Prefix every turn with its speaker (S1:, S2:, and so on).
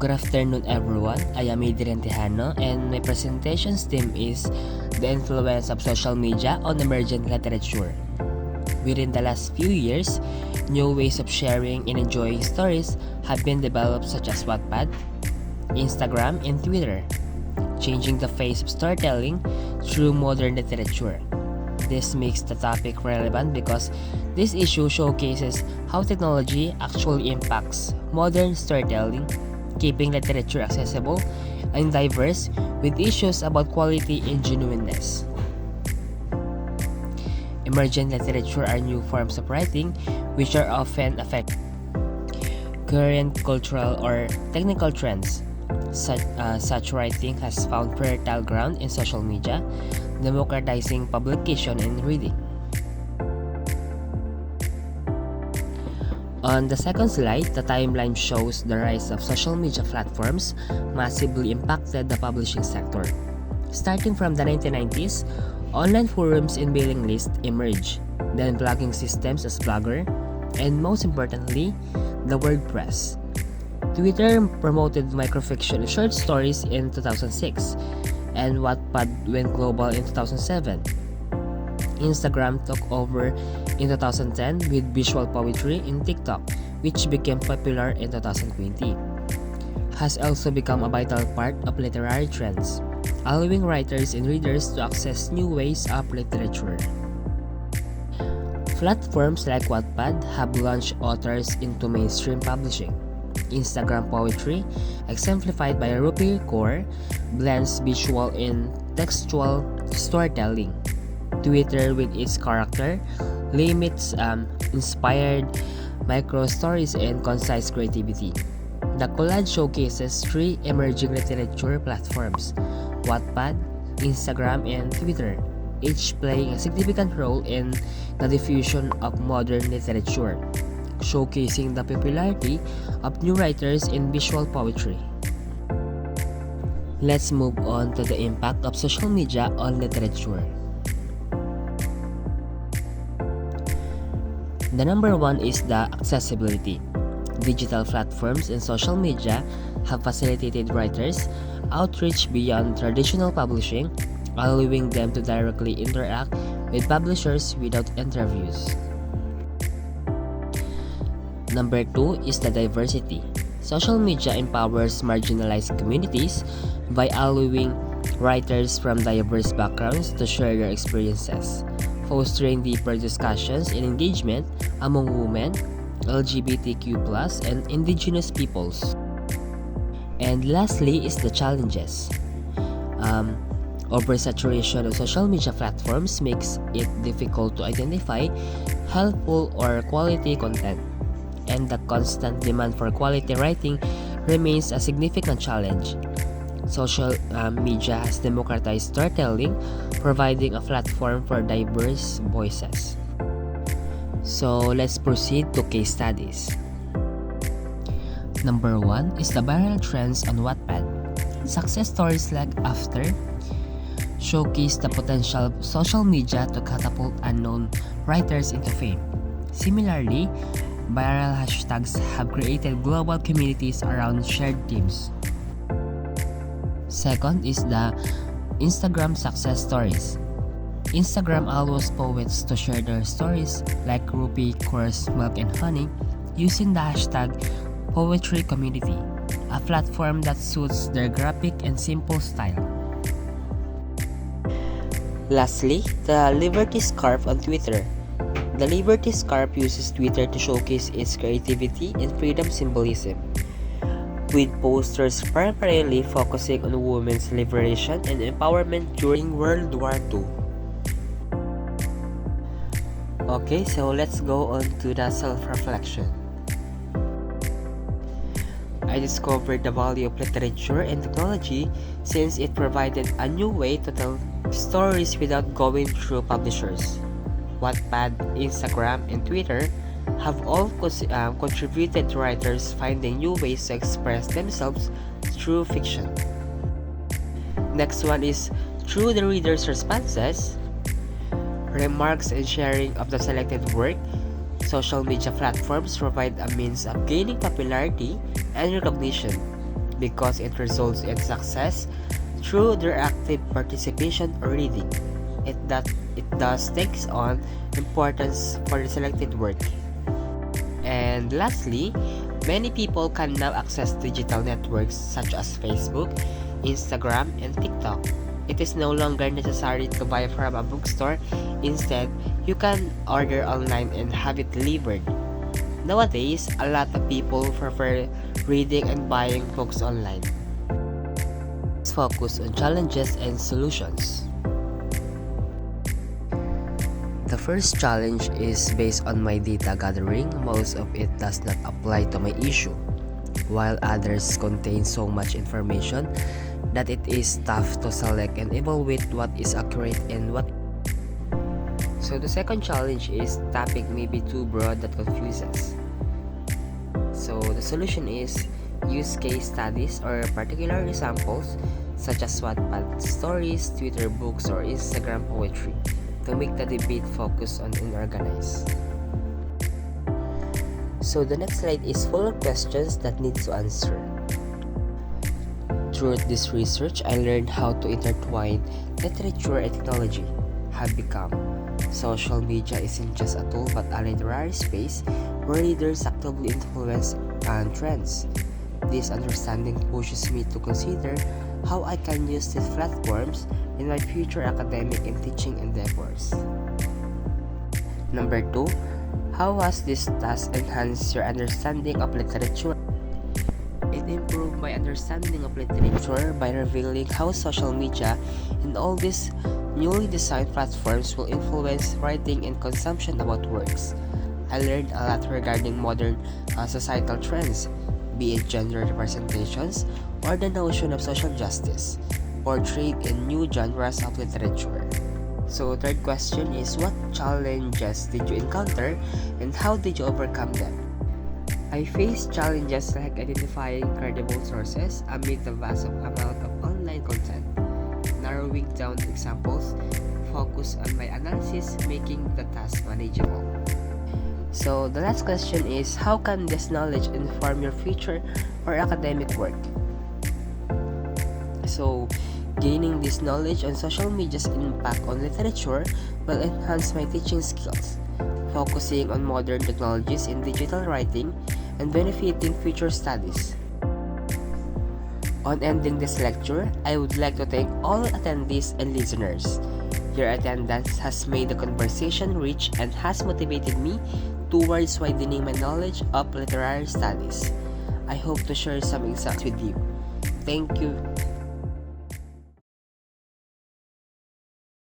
S1: Good afternoon everyone, I am Adrian Tejano and my presentation's theme is the influence of social media on emergent literature. Within the last few years, new ways of sharing and enjoying stories have been developed such as Wattpad, Instagram, and Twitter, changing the face of storytelling through modern literature. This makes the topic relevant because this issue showcases how technology actually impacts modern storytelling, keeping literature accessible and diverse with issues about quality and genuineness. Emergent literature are new forms of writing which are often affect current cultural or technical trends. Such writing has found fertile ground in social media, democratizing publication and reading. On the second slide, the timeline shows the rise of social media platforms massively impacted the publishing sector. Starting from the 1990s, online forums and mailing lists emerged, then blogging systems as Blogger, and most importantly, the WordPress. Twitter promoted microfiction and short stories in 2006, and Wattpad went global in 2007. Instagram took over in 2010 with visual poetry in TikTok, which became popular in 2020. Has also become a vital part of literary trends, allowing writers and readers to access new ways of literature. Platforms like Wattpad have launched authors into mainstream publishing. Instagram poetry, exemplified by Rupi Kaur, blends visual and textual storytelling. Twitter, with its character limits, inspired micro stories and concise creativity. The collage showcases three emerging literature platforms: Wattpad, Instagram, and Twitter, each playing a significant role in the diffusion of modern literature, showcasing the popularity of new writers in visual poetry. Let's move on to the impact of social media on literature. The number one is the accessibility. Digital platforms and social media have facilitated writers' outreach beyond traditional publishing, allowing them to directly interact with publishers without interviews. Number two is the diversity. Social media empowers marginalized communities by allowing writers from diverse backgrounds to share their experiences, fostering deeper discussions and engagement among women, LGBTQ+, and indigenous peoples. And lastly is the challenges. Oversaturation of social media platforms makes it difficult to identify helpful or quality content, and the constant demand for quality writing remains a significant challenge. Social media has democratized storytelling, providing a platform for diverse voices. So let's proceed to case studies. Number one is the viral trends on Wattpad. Success stories like After showcase the potential of social media to catapult unknown writers into fame. Similarly, viral hashtags have created global communities around shared themes. Second is the Instagram success stories. Instagram allows poets to share their stories like Rupi Kaur's Milk and Honey using the hashtag Poetry Community, a platform that suits their graphic and simple style. Lastly, the Liberty Scarf on Twitter. The Liberty Scarf uses Twitter to showcase its creativity and freedom symbolism, with posters primarily focusing on women's liberation and empowerment during World War II. Okay, so let's go on to the self-reflection. I discovered the value of literature and technology since it provided a new way to tell stories without going through publishers. Wattpad, Instagram, and Twitter have all contributed to writers finding new ways to express themselves through fiction. Next one is through the reader's responses, remarks, and sharing of the selected work. Social media platforms provide a means of gaining popularity and recognition, because it results in success through their active participation or reading. It does takes on importance for the selected work. And lastly, many people can now access digital networks such as Facebook, Instagram, and TikTok. It is no longer necessary to buy from a bookstore. Instead, you can order online and have it delivered. Nowadays, a lot of people prefer reading and buying books online. Let's focus on challenges and solutions. The first challenge is based on my data gathering. Most of it does not apply to my issue, while others contain so much information that it is tough to select and evaluate what is accurate and what. So the second challenge is topic may be too broad that confuses. So the solution is use case studies or particular examples such as Wattpad stories, Twitter books, or Instagram poetry to make the debate focus on unorganized. So the next slide is full of questions that need to answer. Through this research, I learned how to intertwine literature and technology have become. Social media isn't just a tool but a literary space where readers actively influence trends. This understanding pushes me to consider how I can use these platforms in my future academic and teaching endeavors. Number 2, how has this task enhanced your understanding of literature? It improved my understanding of literature by revealing how social media and all these newly designed platforms will influence writing and consumption about works. I learned a lot regarding modern societal trends, be it gender representations or the notion of social justice, portrayed in new genres of literature. So third question is, what challenges did you encounter and how did you overcome them? I faced challenges like identifying credible sources amid the vast amount of online content, narrowing down examples, focus on my analysis, making the task manageable. So the last question is, how can this knowledge inform your future or academic work? So gaining this knowledge on social media's impact on literature will enhance my teaching skills, focusing on modern technologies in digital writing and benefiting future studies. On ending this lecture, I would like to thank all attendees and listeners. Your attendance has made the conversation rich and has motivated me towards widening my knowledge of literary studies. I hope to share some insights with you. Thank you.